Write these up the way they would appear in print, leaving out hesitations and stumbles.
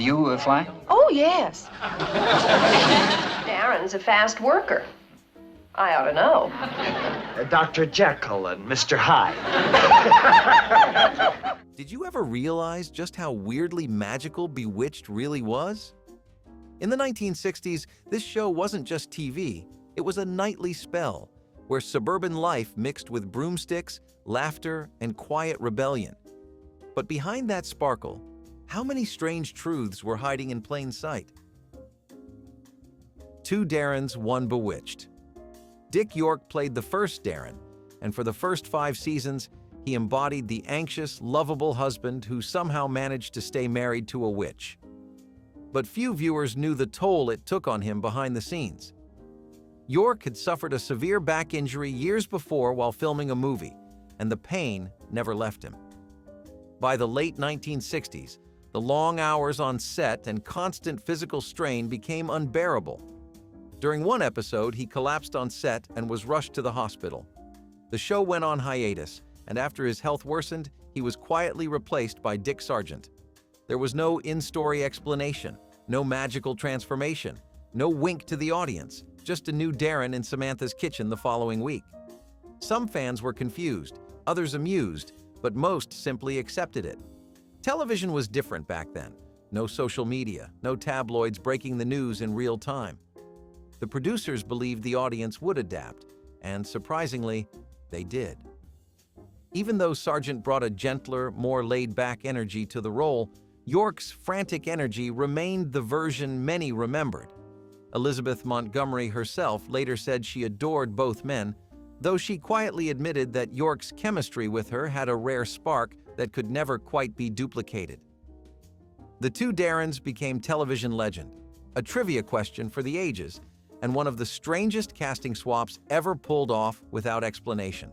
Do you fly? Oh, yes. Darren's a fast worker. I ought to know. Dr. Jekyll and Mr. Hyde. Did you ever realize just how weirdly magical Bewitched really was? In the 1960s, this show wasn't just TV, it was a nightly spell where suburban life mixed with broomsticks, laughter, and quiet rebellion. But behind that sparkle, how many strange truths were hiding in plain sight? 2 Darrens, 1 Bewitched. Dick York played the first Darren, and for the first 5 seasons, he embodied the anxious, lovable husband who somehow managed to stay married to a witch. But few viewers knew the toll it took on him behind the scenes. York had suffered a severe back injury years before while filming a movie, and the pain never left him. By the late 1960s, the long hours on set and constant physical strain became unbearable. During one episode, he collapsed on set and was rushed to the hospital. The show went on hiatus, and after his health worsened, he was quietly replaced by Dick Sargent. There was no in-story explanation, no magical transformation, no wink to the audience, just a new Darren in Samantha's kitchen the following week. Some fans were confused, others amused, but most simply accepted it. Television was different back then. No social media, no tabloids breaking the news in real time. The producers believed the audience would adapt, and surprisingly, they did. Even though Sargent brought a gentler, more laid-back energy to the role, York's frantic energy remained the version many remembered. Elizabeth Montgomery herself later said she adored both men, though she quietly admitted that York's chemistry with her had a rare spark that could never quite be duplicated. The 2 Darrens became television legend, a trivia question for the ages, and one of the strangest casting swaps ever pulled off without explanation.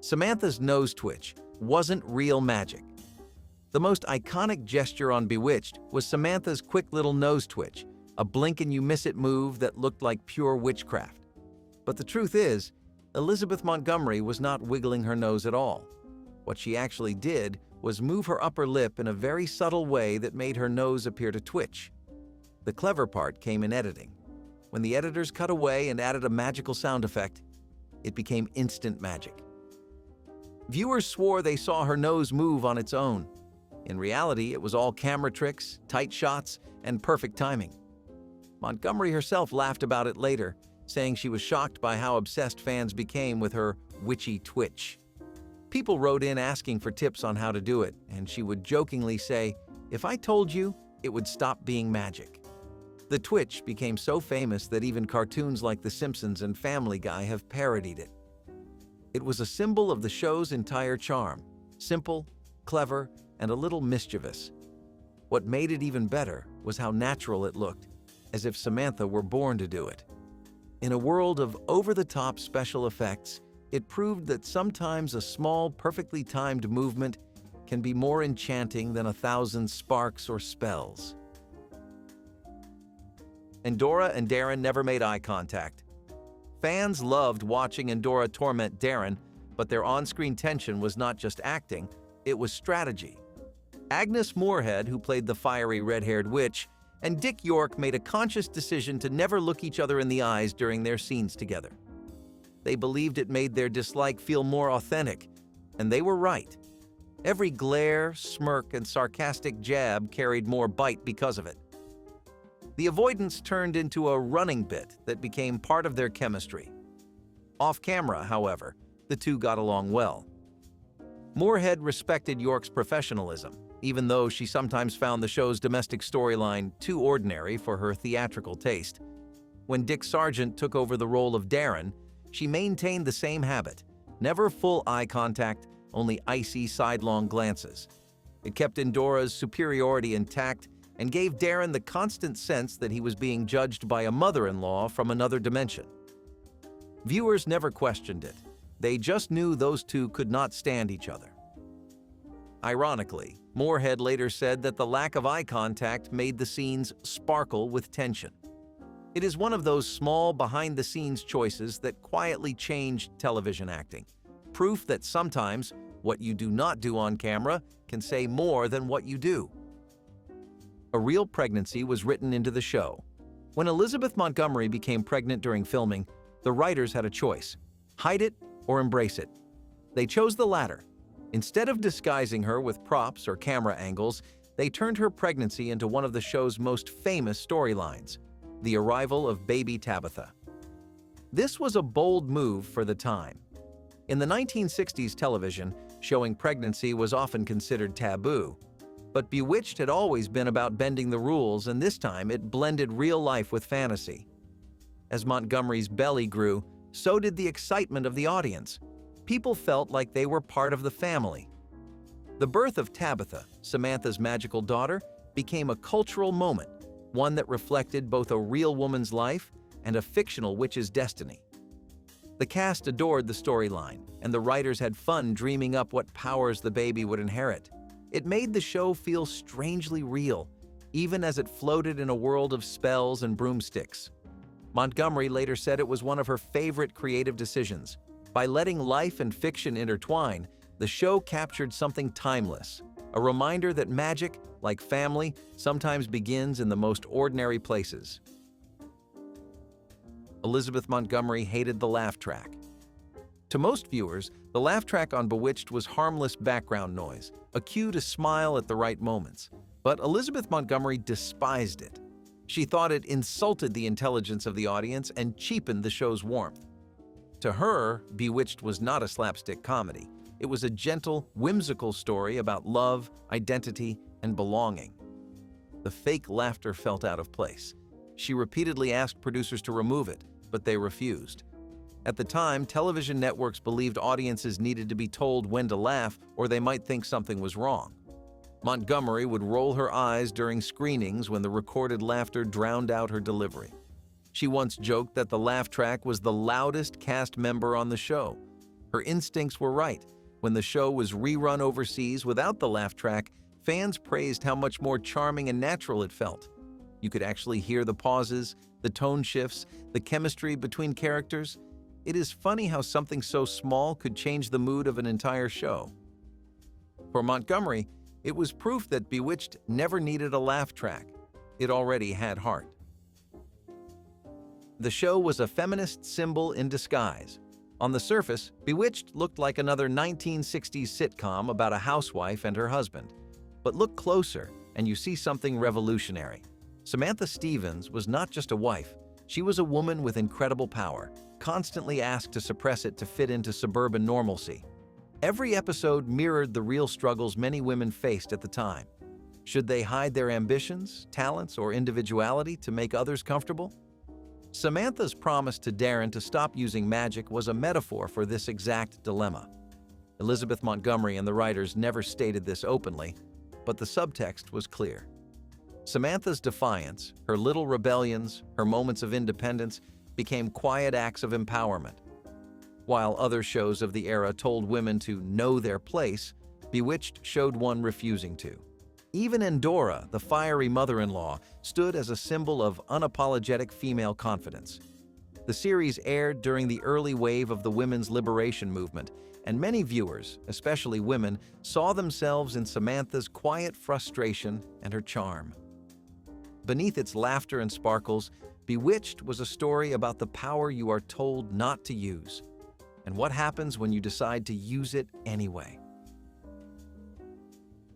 Samantha's nose twitch wasn't real magic. The most iconic gesture on Bewitched was Samantha's quick little nose twitch, a blink-and-you-miss-it move that looked like pure witchcraft. But the truth is, Elizabeth Montgomery was not wiggling her nose at all. What she actually did was move her upper lip in a very subtle way that made her nose appear to twitch. The clever part came in editing. When the editors cut away and added a magical sound effect, it became instant magic. Viewers swore they saw her nose move on its own. In reality, it was all camera tricks, tight shots, and perfect timing. Montgomery herself laughed about it later, saying she was shocked by how obsessed fans became with her witchy twitch. People wrote in asking for tips on how to do it, and she would jokingly say, "If I told you, it would stop being magic." The twitch became so famous that even cartoons like The Simpsons and Family Guy have parodied it. It was a symbol of the show's entire charm, simple, clever, and a little mischievous. What made it even better was how natural it looked, as if Samantha were born to do it. In a world of over-the-top special effects, it proved that sometimes a small, perfectly timed movement can be more enchanting than 1,000 sparks or spells. Endora and Darren never made eye contact. Fans loved watching Endora torment Darren, but their on-screen tension was not just acting, it was strategy. Agnes Moorehead, who played the fiery red-haired witch, and Dick York made a conscious decision to never look each other in the eyes during their scenes together. They believed it made their dislike feel more authentic, and they were right. Every glare, smirk, and sarcastic jab carried more bite because of it. The avoidance turned into a running bit that became part of their chemistry. Off camera, however, the two got along well. Moorehead respected York's professionalism, even though she sometimes found the show's domestic storyline too ordinary for her theatrical taste. When Dick Sargent took over the role of Darren, she maintained the same habit, never full eye contact, only icy sidelong glances. It kept Endora's superiority intact and gave Darren the constant sense that he was being judged by a mother-in-law from another dimension. Viewers never questioned it. They just knew those two could not stand each other. Ironically, Moorehead later said that the lack of eye contact made the scenes sparkle with tension. It is one of those small behind-the-scenes choices that quietly changed television acting. Proof that sometimes what you do not do on camera can say more than what you do. A real pregnancy was written into the show. When Elizabeth Montgomery became pregnant during filming, the writers had a choice: hide it or embrace it. They chose the latter. Instead of disguising her with props or camera angles, they turned her pregnancy into one of the show's most famous storylines: the arrival of baby Tabitha. This was a bold move for the time. In the 1960s television, showing pregnancy was often considered taboo. But Bewitched had always been about bending the rules, and this time it blended real life with fantasy. As Montgomery's belly grew, so did the excitement of the audience. People felt like they were part of the family. The birth of Tabitha, Samantha's magical daughter, became a cultural moment, one that reflected both a real woman's life and a fictional witch's destiny. The cast adored the storyline, and the writers had fun dreaming up what powers the baby would inherit. It made the show feel strangely real, even as it floated in a world of spells and broomsticks. Montgomery later said it was one of her favorite creative decisions. By letting life and fiction intertwine, the show captured something timeless, a reminder that magic, like family, sometimes begins in the most ordinary places. Elizabeth Montgomery hated the laugh track. To most viewers, the laugh track on Bewitched was harmless background noise, a cue to smile at the right moments. But Elizabeth Montgomery despised it. She thought it insulted the intelligence of the audience and cheapened the show's warmth. To her, Bewitched was not a slapstick comedy. It was a gentle, whimsical story about love, identity, and belonging. The fake laughter felt out of place. She repeatedly asked producers to remove it, but they refused. At the time, television networks believed audiences needed to be told when to laugh or they might think something was wrong. Montgomery would roll her eyes during screenings when the recorded laughter drowned out her delivery. She once joked that the laugh track was the loudest cast member on the show. Her instincts were right. When the show was rerun overseas without the laugh track, fans praised how much more charming and natural it felt. You could actually hear the pauses, the tone shifts, the chemistry between characters. It is funny how something so small could change the mood of an entire show. For Montgomery, it was proof that Bewitched never needed a laugh track. It already had heart. The show was a feminist symbol in disguise. On the surface, Bewitched looked like another 1960s sitcom about a housewife and her husband. But look closer, and you see something revolutionary. Samantha Stevens was not just a wife. She was a woman with incredible power, constantly asked to suppress it to fit into suburban normalcy. Every episode mirrored the real struggles many women faced at the time. Should they hide their ambitions, talents, or individuality to make others comfortable? Samantha's promise to Darren to stop using magic was a metaphor for this exact dilemma. Elizabeth Montgomery and the writers never stated this openly, but the subtext was clear. Samantha's defiance, her little rebellions, her moments of independence became quiet acts of empowerment. While other shows of the era told women to know their place, Bewitched showed one refusing to. Even Endora, the fiery mother-in-law, stood as a symbol of unapologetic female confidence. The series aired during the early wave of the women's liberation movement, and many viewers, especially women, saw themselves in Samantha's quiet frustration and her charm. Beneath its laughter and sparkles, Bewitched was a story about the power you are told not to use, and what happens when you decide to use it anyway.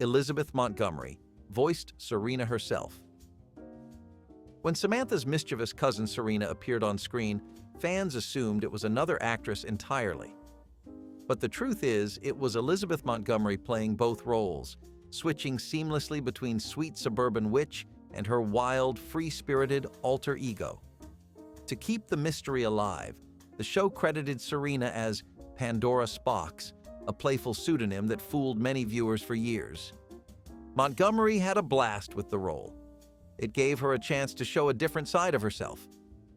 Elizabeth Montgomery voiced Serena herself. When Samantha's mischievous cousin Serena appeared on screen, fans assumed it was another actress entirely. But the truth is, it was Elizabeth Montgomery playing both roles, switching seamlessly between sweet suburban witch and her wild, free-spirited alter ego. To keep the mystery alive, the show credited Serena as Pandora Spox, a playful pseudonym that fooled many viewers for years. Montgomery had a blast with the role. It gave her a chance to show a different side of herself,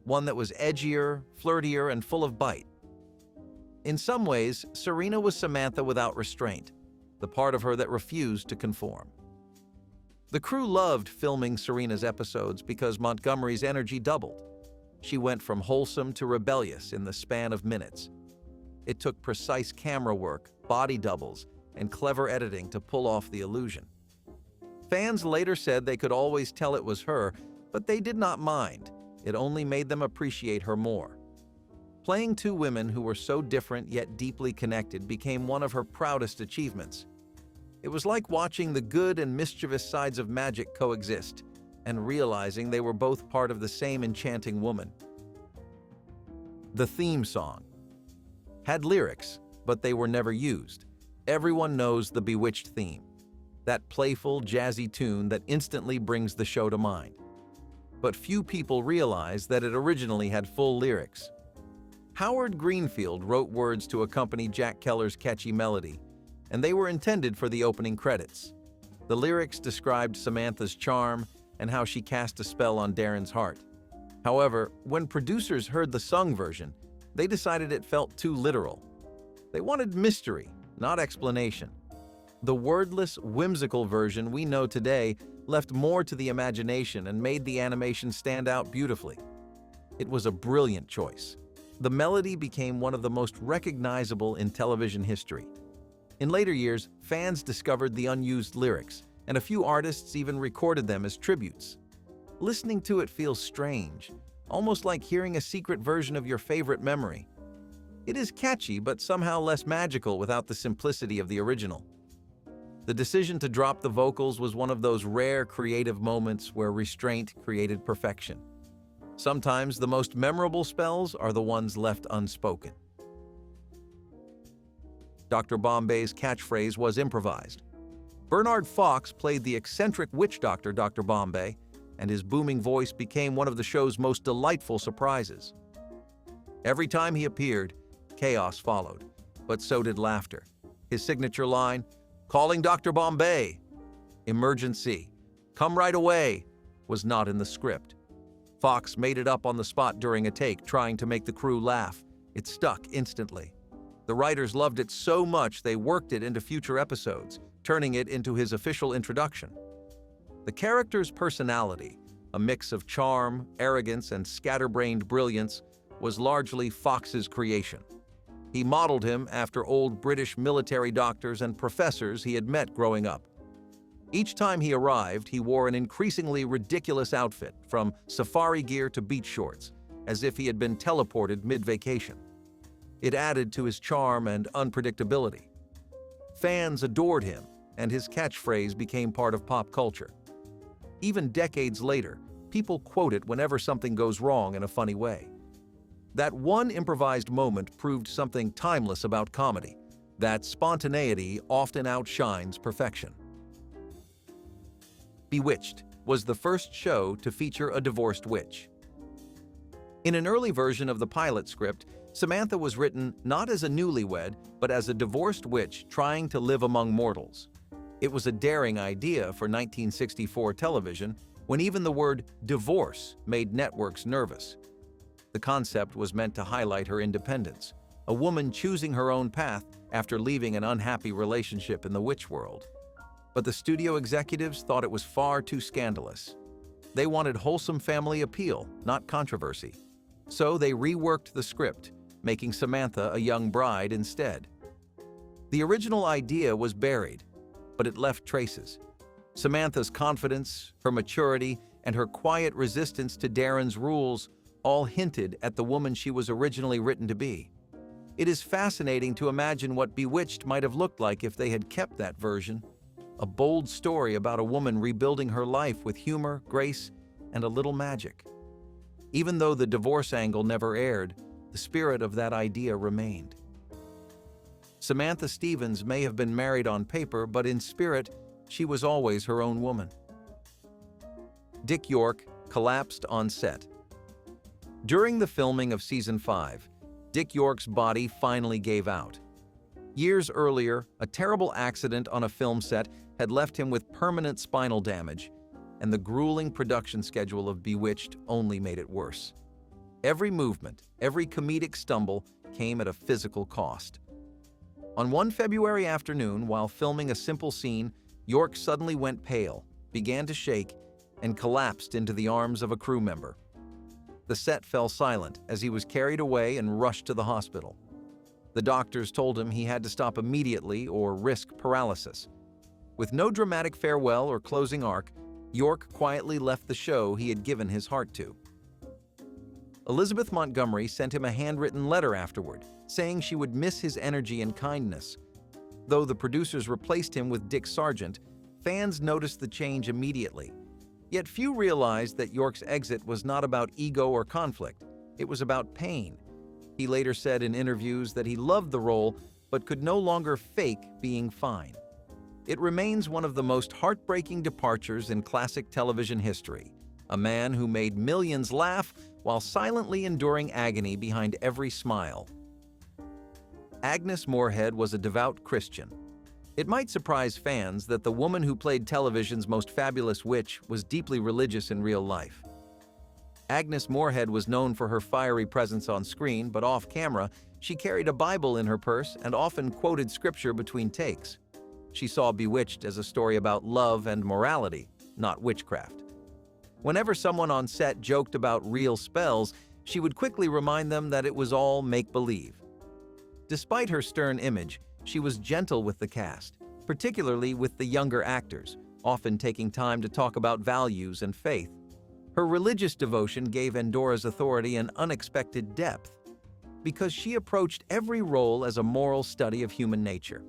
one that was edgier, flirtier, and full of bite. In some ways, Serena was Samantha without restraint, the part of her that refused to conform. The crew loved filming Serena's episodes because Montgomery's energy doubled. She went from wholesome to rebellious in the span of minutes. It took precise camera work, body doubles, and clever editing to pull off the illusion. Fans later said they could always tell it was her, but they did not mind. It only made them appreciate her more. Playing two women who were so different yet deeply connected became one of her proudest achievements. It was like watching the good and mischievous sides of magic coexist and realizing they were both part of the same enchanting woman. The theme song had lyrics, but they were never used. Everyone knows the Bewitched theme, that playful, jazzy tune that instantly brings the show to mind. But few people realize that it originally had full lyrics. Howard Greenfield wrote words to accompany Jack Keller's catchy melody, and they were intended for the opening credits. The lyrics described Samantha's charm and how she cast a spell on Darren's heart. However, when producers heard the sung version, they decided it felt too literal. They wanted mystery, not explanation. The wordless, whimsical version we know today left more to the imagination and made the animation stand out beautifully. It was a brilliant choice. The melody became one of the most recognizable in television history. In later years, fans discovered the unused lyrics, and a few artists even recorded them as tributes. Listening to it feels strange, almost like hearing a secret version of your favorite memory. It is catchy, but somehow less magical without the simplicity of the original. The decision to drop the vocals was one of those rare creative moments where restraint created perfection. Sometimes the most memorable spells are the ones left unspoken. Dr. Bombay's catchphrase was improvised. Bernard Fox played the eccentric witch doctor Dr. Bombay, and his booming voice became one of the show's most delightful surprises. Every time he appeared, chaos followed, but so did laughter. His signature line, "Calling Dr. Bombay," "Emergency," "Come right away," was not in the script. Fox made it up on the spot during a take, trying to make the crew laugh. It stuck instantly. The writers loved it so much they worked it into future episodes, turning it into his official introduction. The character's personality, a mix of charm, arrogance, and scatterbrained brilliance, was largely Fox's creation. He modeled him after old British military doctors and professors he had met growing up. Each time he arrived, he wore an increasingly ridiculous outfit, from safari gear to beach shorts, as if he had been teleported mid-vacation. It added to his charm and unpredictability. Fans adored him, and his catchphrase became part of pop culture. Even decades later, people quote it whenever something goes wrong in a funny way. That one improvised moment proved something timeless about comedy, that spontaneity often outshines perfection. Bewitched was the first show to feature a divorced witch. In an early version of the pilot script, Samantha was written not as a newlywed, but as a divorced witch trying to live among mortals. It was a daring idea for 1964 television, when even the word divorce made networks nervous. The concept was meant to highlight her independence, a woman choosing her own path after leaving an unhappy relationship in the witch world. But the studio executives thought it was far too scandalous. They wanted wholesome family appeal, not controversy. So they reworked the script, making Samantha a young bride instead. The original idea was buried, but it left traces. Samantha's confidence, her maturity, and her quiet resistance to Darren's rules all hinted at the woman she was originally written to be. It is fascinating to imagine what Bewitched might have looked like if they had kept that version. A bold story about a woman rebuilding her life with humor, grace, and a little magic. Even though the divorce angle never aired, the spirit of that idea remained. Samantha Stevens may have been married on paper, but in spirit, she was always her own woman. Dick York collapsed on set. During the filming of Season 5, Dick York's body finally gave out. Years earlier, a terrible accident on a film set had left him with permanent spinal damage, and the grueling production schedule of Bewitched only made it worse. Every movement, every comedic stumble came at a physical cost. On one February afternoon, while filming a simple scene, York suddenly went pale, began to shake, and collapsed into the arms of a crew member. The set fell silent as he was carried away and rushed to the hospital. The doctors told him he had to stop immediately or risk paralysis. With no dramatic farewell or closing arc, York quietly left the show he had given his heart to. Elizabeth Montgomery sent him a handwritten letter afterward, saying she would miss his energy and kindness. Though the producers replaced him with Dick Sargent, fans noticed the change immediately. Yet few realized that York's exit was not about ego or conflict. It was about pain. He later said in interviews that he loved the role but could no longer fake being fine. It remains one of the most heartbreaking departures in classic television history. A man who made millions laugh while silently enduring agony behind every smile. Agnes Moorehead was a devout Christian. It might surprise fans that the woman who played television's most fabulous witch was deeply religious in real life. Agnes Moorehead was known for her fiery presence on screen, but off-camera, she carried a Bible in her purse and often quoted scripture between takes. She saw Bewitched as a story about love and morality, not witchcraft. Whenever someone on set joked about real spells, she would quickly remind them that it was all make-believe. Despite her stern image, she was gentle with the cast, particularly with the younger actors, often taking time to talk about values and faith. Her religious devotion gave Endora's authority an unexpected depth, because she approached every role as a moral study of human nature.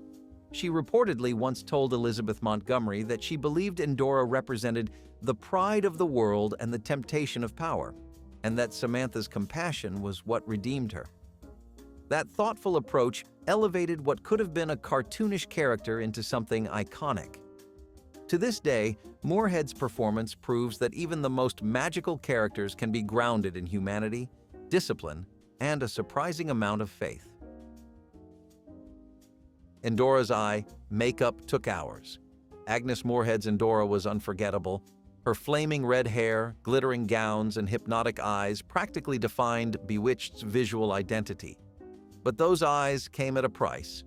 She reportedly once told Elizabeth Montgomery that she believed Endora represented the pride of the world and the temptation of power, and that Samantha's compassion was what redeemed her. That thoughtful approach elevated what could have been a cartoonish character into something iconic. To this day, Moorehead's performance proves that even the most magical characters can be grounded in humanity, discipline, and a surprising amount of faith. Endora's eye, makeup took hours. Agnes Moorehead's Endora was unforgettable. Her flaming red hair, glittering gowns, and hypnotic eyes practically defined Bewitched's visual identity. But those eyes came at a price.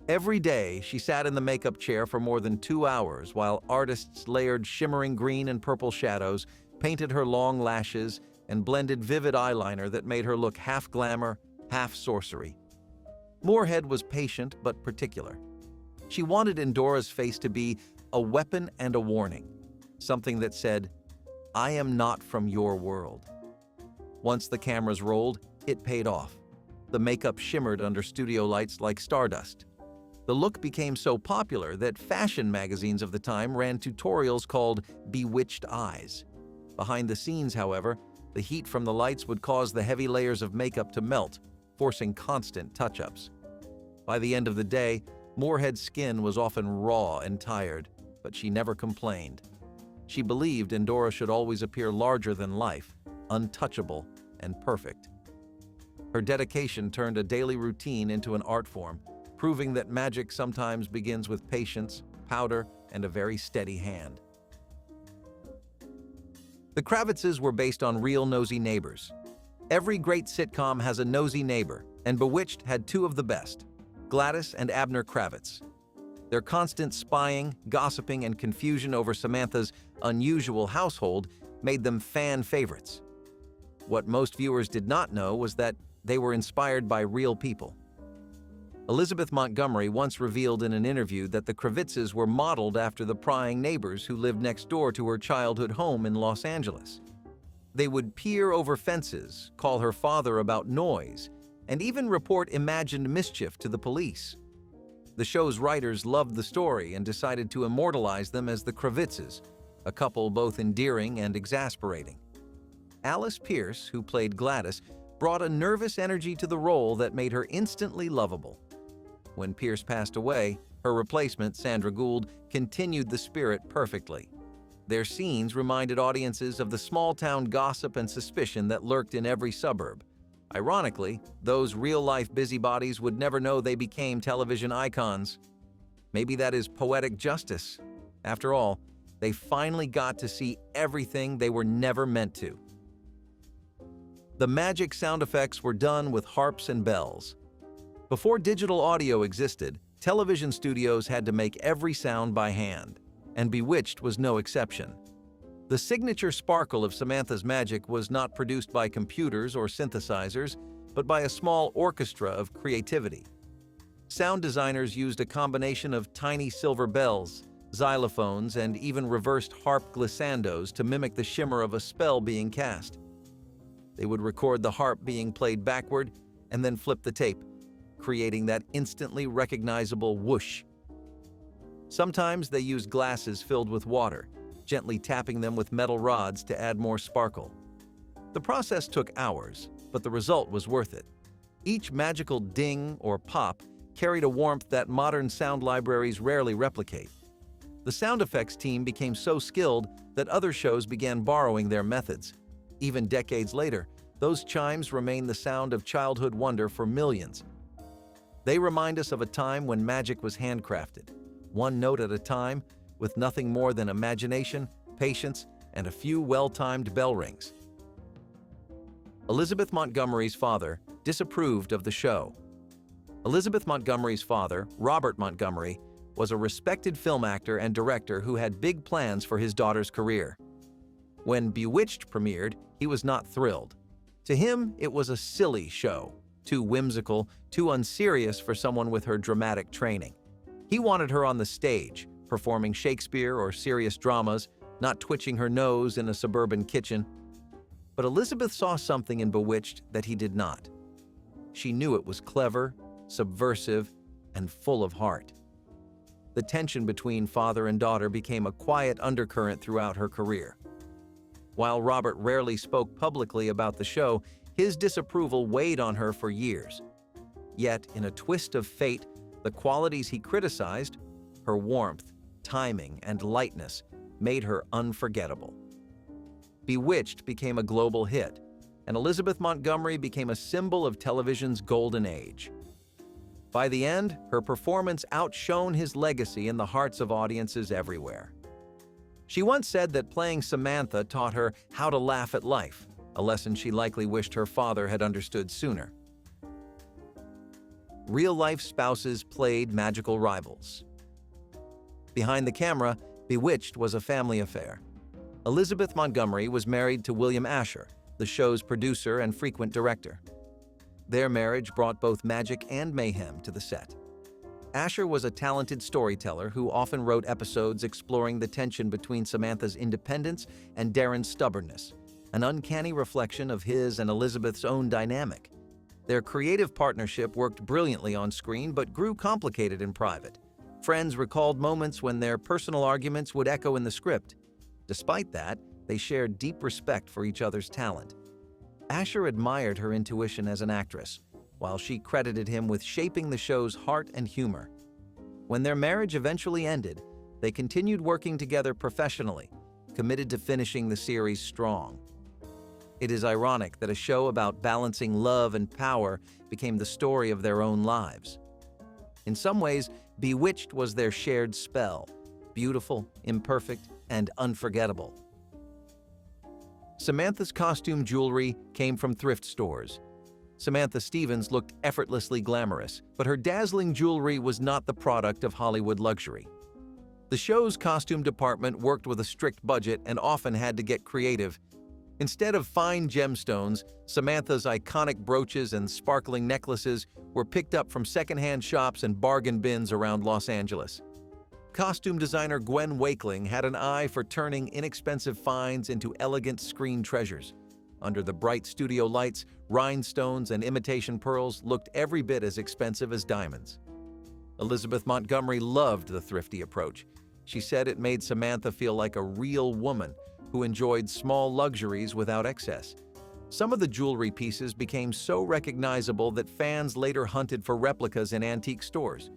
Every day, she sat in the makeup chair for more than 2 hours while artists layered shimmering green and purple shadows, painted her long lashes, and blended vivid eyeliner that made her look half glamour, half sorcery. Moorehead was patient but particular. She wanted Endora's face to be a weapon and a warning, something that said, "I am not from your world." Once the cameras rolled, it paid off. The makeup shimmered under studio lights like stardust. The look became so popular that fashion magazines of the time ran tutorials called Bewitched Eyes. Behind the scenes, however, the heat from the lights would cause the heavy layers of makeup to melt, forcing constant touch-ups. By the end of the day, Moorehead's skin was often raw and tired, but she never complained. She believed Endora should always appear larger than life, untouchable, and perfect. Her dedication turned a daily routine into an art form, proving that magic sometimes begins with patience, powder, and a very steady hand. The Kravitzes were based on real nosy neighbors. Every great sitcom has a nosy neighbor, and Bewitched had two of the best, Gladys and Abner Kravitz. Their constant spying, gossiping, and confusion over Samantha's unusual household made them fan favorites. What most viewers did not know was that they were inspired by real people. Elizabeth Montgomery once revealed in an interview that the Kravitzes were modeled after the prying neighbors who lived next door to her childhood home in Los Angeles. They would peer over fences, call her father about noise, and even report imagined mischief to the police. The show's writers loved the story and decided to immortalize them as the Kravitzes, a couple both endearing and exasperating. Alice Pierce, who played Gladys, brought a nervous energy to the role that made her instantly lovable. When Pierce passed away, her replacement, Sandra Gould, continued the spirit perfectly. Their scenes reminded audiences of the small-town gossip and suspicion that lurked in every suburb. Ironically, those real-life busybodies would never know they became television icons. Maybe that is poetic justice. After all, they finally got to see everything they were never meant to. The magic sound effects were done with harps and bells. Before digital audio existed, television studios had to make every sound by hand, and Bewitched was no exception. The signature sparkle of Samantha's magic was not produced by computers or synthesizers, but by a small orchestra of creativity. Sound designers used a combination of tiny silver bells, xylophones, and even reversed harp glissandos to mimic the shimmer of a spell being cast. They would record the harp being played backward and then flip the tape, creating that instantly recognizable whoosh. Sometimes they used glasses filled with water, gently tapping them with metal rods to add more sparkle. The process took hours, but the result was worth it. Each magical ding or pop carried a warmth that modern sound libraries rarely replicate. The sound effects team became so skilled that other shows began borrowing their methods. Even decades later, those chimes remain the sound of childhood wonder for millions. They remind us of a time when magic was handcrafted, one note at a time, with nothing more than imagination, patience, and a few well-timed bell rings. Elizabeth Montgomery's father disapproved of the show. Elizabeth Montgomery's father, Robert Montgomery, was a respected film actor and director who had big plans for his daughter's career. When Bewitched premiered, he was not thrilled. To him, it was a silly show, too whimsical, too unserious for someone with her dramatic training. He wanted her on the stage, performing Shakespeare or serious dramas, not twitching her nose in a suburban kitchen. But Elizabeth saw something in Bewitched that he did not. She knew it was clever, subversive, and full of heart. The tension between father and daughter became a quiet undercurrent throughout her career. While Robert rarely spoke publicly about the show, his disapproval weighed on her for years. Yet, in a twist of fate, the qualities he criticized, her warmth, timing, and lightness, made her unforgettable. Bewitched became a global hit, and Elizabeth Montgomery became a symbol of television's golden age. By the end, her performance outshone his legacy in the hearts of audiences everywhere. She once said that playing Samantha taught her how to laugh at life, a lesson she likely wished her father had understood sooner. Real-life spouses played magical rivals. Behind the camera, Bewitched was a family affair. Elizabeth Montgomery was married to William Asher, the show's producer and frequent director. Their marriage brought both magic and mayhem to the set. Asher was a talented storyteller who often wrote episodes exploring the tension between Samantha's independence and Darren's stubbornness, an uncanny reflection of his and Elizabeth's own dynamic. Their creative partnership worked brilliantly on screen but grew complicated in private. Friends recalled moments when their personal arguments would echo in the script. Despite that, they shared deep respect for each other's talent. Asher admired her intuition as an actress, while she credited him with shaping the show's heart and humor. When their marriage eventually ended, they continued working together professionally, committed to finishing the series strong. It is ironic that a show about balancing love and power became the story of their own lives. In some ways, Bewitched was their shared spell, beautiful, imperfect, and unforgettable. Samantha's costume jewelry came from thrift stores. Samantha Stevens looked effortlessly glamorous, but her dazzling jewelry was not the product of Hollywood luxury. The show's costume department worked with a strict budget and often had to get creative. Instead of fine gemstones, Samantha's iconic brooches and sparkling necklaces were picked up from secondhand shops and bargain bins around Los Angeles. Costume designer Gwen Wakeling had an eye for turning inexpensive finds into elegant screen treasures. Under the bright studio lights, rhinestones and imitation pearls looked every bit as expensive as diamonds. Elizabeth Montgomery loved the thrifty approach. She said it made Samantha feel like a real woman who enjoyed small luxuries without excess. Some of the jewelry pieces became so recognizable that fans later hunted for replicas in antique stores.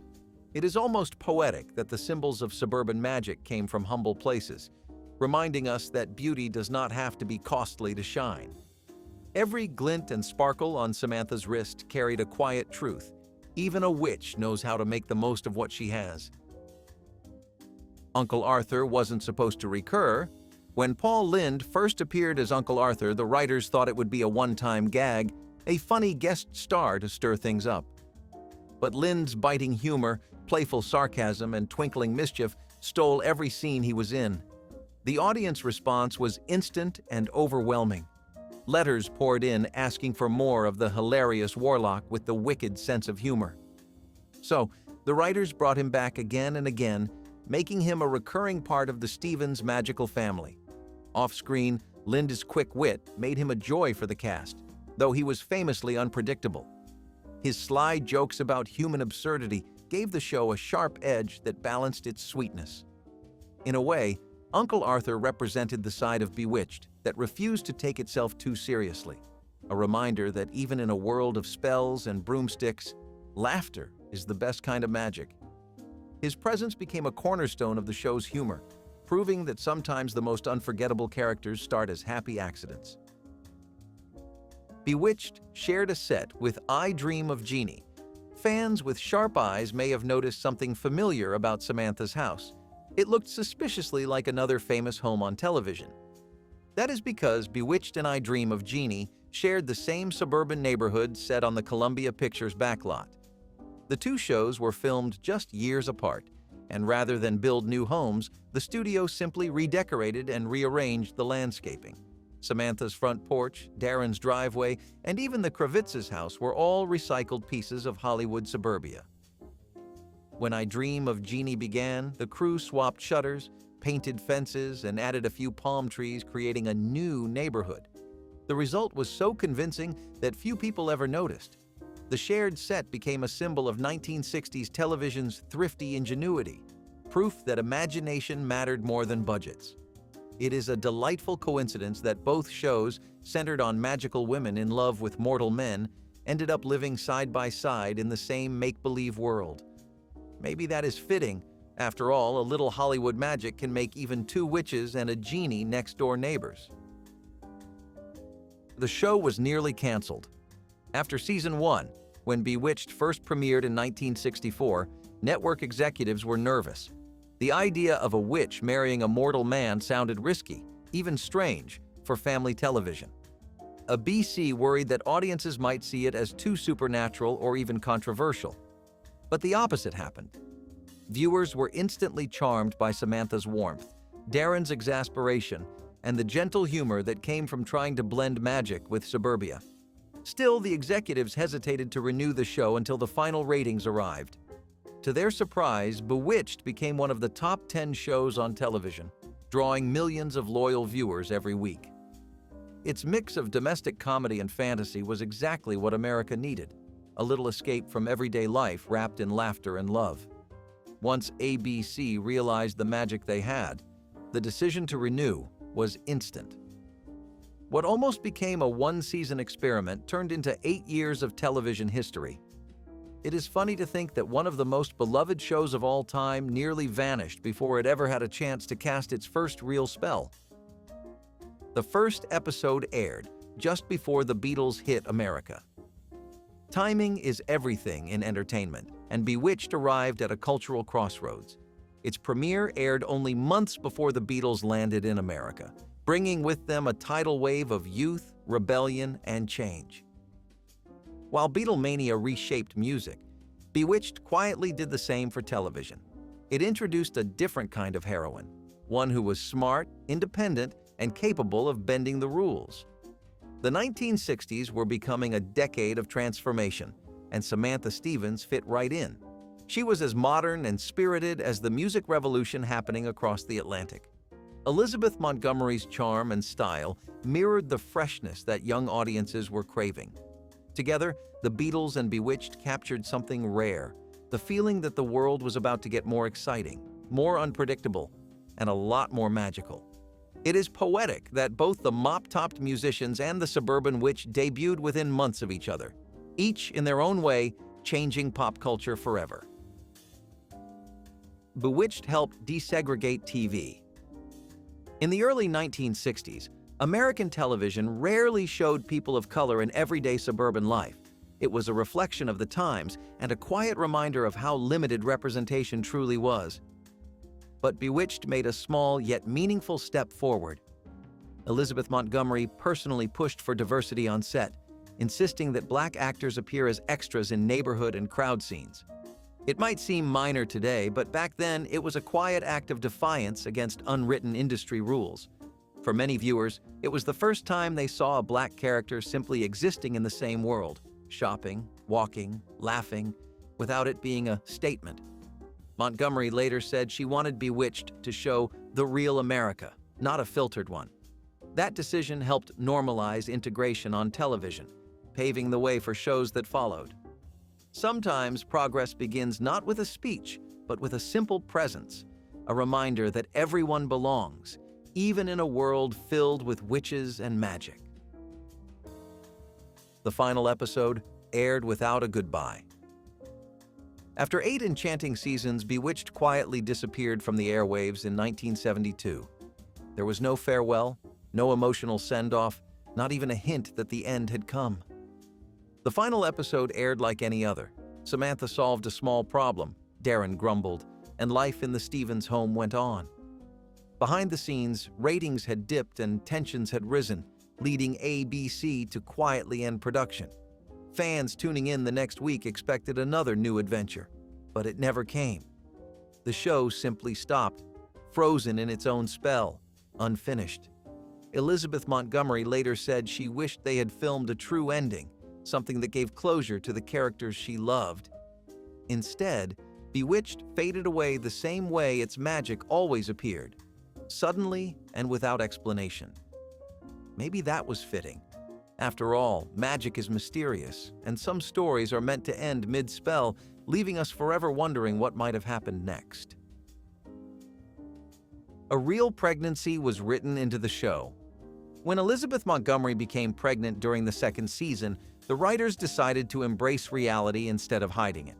It is almost poetic that the symbols of suburban magic came from humble places, reminding us that beauty does not have to be costly to shine. Every glint and sparkle on Samantha's wrist carried a quiet truth. Even a witch knows how to make the most of what she has. Uncle Arthur wasn't supposed to recur. When Paul Lynde first appeared as Uncle Arthur, the writers thought it would be a one-time gag, a funny guest star to stir things up. But Lynde's biting humor, playful sarcasm, and twinkling mischief stole every scene he was in. The audience response was instant and overwhelming. Letters poured in asking for more of the hilarious warlock with the wicked sense of humor. So, the writers brought him back again and again, making him a recurring part of the Stevens magical family. Off-screen, Linda's quick wit made him a joy for the cast, though he was famously unpredictable. His sly jokes about human absurdity gave the show a sharp edge that balanced its sweetness. In a way, Uncle Arthur represented the side of Bewitched that refused to take itself too seriously, a reminder that even in a world of spells and broomsticks, laughter is the best kind of magic. His presence became a cornerstone of the show's humor, proving that sometimes the most unforgettable characters start as happy accidents. Bewitched shared a set with I Dream of Jeannie. Fans with sharp eyes may have noticed something familiar about Samantha's house. It looked suspiciously like another famous home on television. That is because Bewitched and I Dream of Jeannie shared the same suburban neighborhood set on the Columbia Pictures backlot. The two shows were filmed just years apart, and rather than build new homes, the studio simply redecorated and rearranged the landscaping. Samantha's front porch, Darren's driveway, and even the Kravitz's house were all recycled pieces of Hollywood suburbia. When I Dream of Jeannie began, the crew swapped shutters, painted fences, and added a few palm trees, creating a new neighborhood. The result was so convincing that few people ever noticed. The shared set became a symbol of 1960s television's thrifty ingenuity, proof that imagination mattered more than budgets. It is a delightful coincidence that both shows, centered on magical women in love with mortal men, ended up living side by side in the same make-believe world. Maybe that is fitting. After all, a little Hollywood magic can make even two witches and a genie next-door neighbors. The show was nearly canceled. After season 1, when Bewitched first premiered in 1964, network executives were nervous. The idea of a witch marrying a mortal man sounded risky, even strange, for family television. A BC worried that audiences might see it as too supernatural or even controversial. But the opposite happened. Viewers were instantly charmed by Samantha's warmth, Darren's exasperation, and the gentle humor that came from trying to blend magic with suburbia. Still, the executives hesitated to renew the show until the final ratings arrived. To their surprise, Bewitched became one of the top 10 shows on television, drawing millions of loyal viewers every week. Its mix of domestic comedy and fantasy was exactly what America needed, a little escape from everyday life wrapped in laughter and love. Once ABC realized the magic they had, the decision to renew was instant. What almost became a one-season experiment turned into 8 years of television history. It is funny to think that one of the most beloved shows of all time nearly vanished before it ever had a chance to cast its first real spell. The first episode aired just before the Beatles hit America. Timing is everything in entertainment, and Bewitched arrived at a cultural crossroads. Its premiere aired only months before the Beatles landed in America, bringing with them a tidal wave of youth, rebellion, and change. While Beatlemania reshaped music, Bewitched quietly did the same for television. It introduced a different kind of heroine, one who was smart, independent, and capable of bending the rules. The 1960s were becoming a decade of transformation, and Samantha Stevens fit right in. She was as modern and spirited as the music revolution happening across the Atlantic. Elizabeth Montgomery's charm and style mirrored the freshness that young audiences were craving. Together, the Beatles and Bewitched captured something rare, the feeling that the world was about to get more exciting, more unpredictable, and a lot more magical. It is poetic that both the mop-topped musicians and the suburban witch debuted within months of each other, each in their own way changing pop culture forever. Bewitched helped desegregate TV. In the early 1960s, American television rarely showed people of color in everyday suburban life. It was a reflection of the times and a quiet reminder of how limited representation truly was. But Bewitched made a small yet meaningful step forward. Elizabeth Montgomery personally pushed for diversity on set, insisting that Black actors appear as extras in neighborhood and crowd scenes. It might seem minor today, but back then it was a quiet act of defiance against unwritten industry rules. For many viewers, it was the first time they saw a Black character simply existing in the same world, shopping, walking, laughing, without it being a statement. Montgomery later said she wanted Bewitched to show the real America, not a filtered one. That decision helped normalize integration on television, paving the way for shows that followed. Sometimes progress begins not with a speech, but with a simple presence, a reminder that everyone belongs, even in a world filled with witches and magic. The final episode aired without a goodbye. After 8 enchanting seasons, Bewitched quietly disappeared from the airwaves in 1972. There was no farewell, no emotional send-off, not even a hint that the end had come. The final episode aired like any other. Samantha solved a small problem, Darren grumbled, and life in the Stevens home went on. Behind the scenes, ratings had dipped and tensions had risen, leading ABC to quietly end production. Fans tuning in the next week expected another new adventure, but it never came. The show simply stopped, frozen in its own spell, unfinished. Elizabeth Montgomery later said she wished they had filmed a true ending, something that gave closure to the characters she loved. Instead, Bewitched faded away the same way its magic always appeared, suddenly and without explanation. Maybe that was fitting. After all, magic is mysterious, and some stories are meant to end mid-spell, leaving us forever wondering what might have happened next. A real pregnancy was written into the show. When Elizabeth Montgomery became pregnant during the second season, the writers decided to embrace reality instead of hiding it.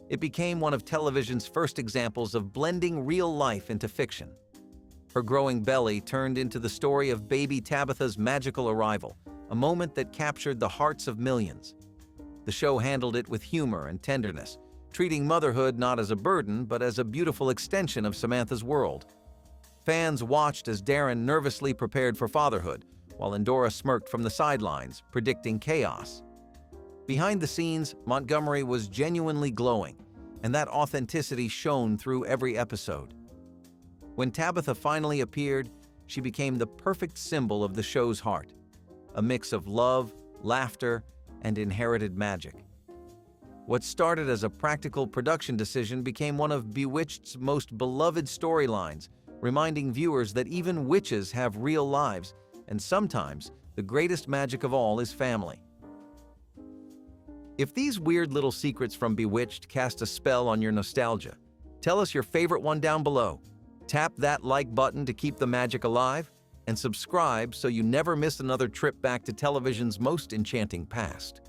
It became one of television's first examples of blending real life into fiction. Her growing belly turned into the story of baby Tabitha's magical arrival, a moment that captured the hearts of millions. The show handled it with humor and tenderness, treating motherhood not as a burden but as a beautiful extension of Samantha's world. Fans watched as Darren nervously prepared for fatherhood, while Endora smirked from the sidelines, predicting chaos. Behind the scenes, Montgomery was genuinely glowing, and that authenticity shone through every episode. When Tabitha finally appeared, she became the perfect symbol of the show's heart, a mix of love, laughter, and inherited magic. What started as a practical production decision became one of Bewitched's most beloved storylines, reminding viewers that even witches have real lives, and sometimes the greatest magic of all is family. If these weird little secrets from Bewitched cast a spell on your nostalgia, tell us your favorite one down below. Tap that like button to keep the magic alive, and subscribe so you never miss another trip back to television's most enchanting past.